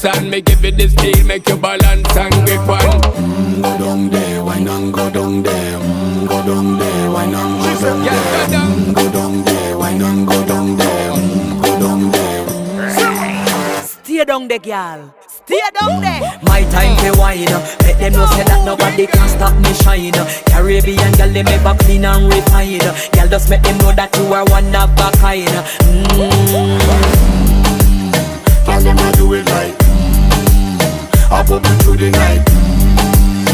dance and me give it the steel, make you balance and grip on. Go down there, why not go down there? Go down there, why not go down there? Go down there, why not go down there? Go down there. Stay down there, girl. Stay down there. My time to wine. Let them know say that nobody can stop me shine. Caribbean girl, they make back clean and refine. Girl, just make them know that you are one of a kind. Tell them I do it right. I pop it through the night.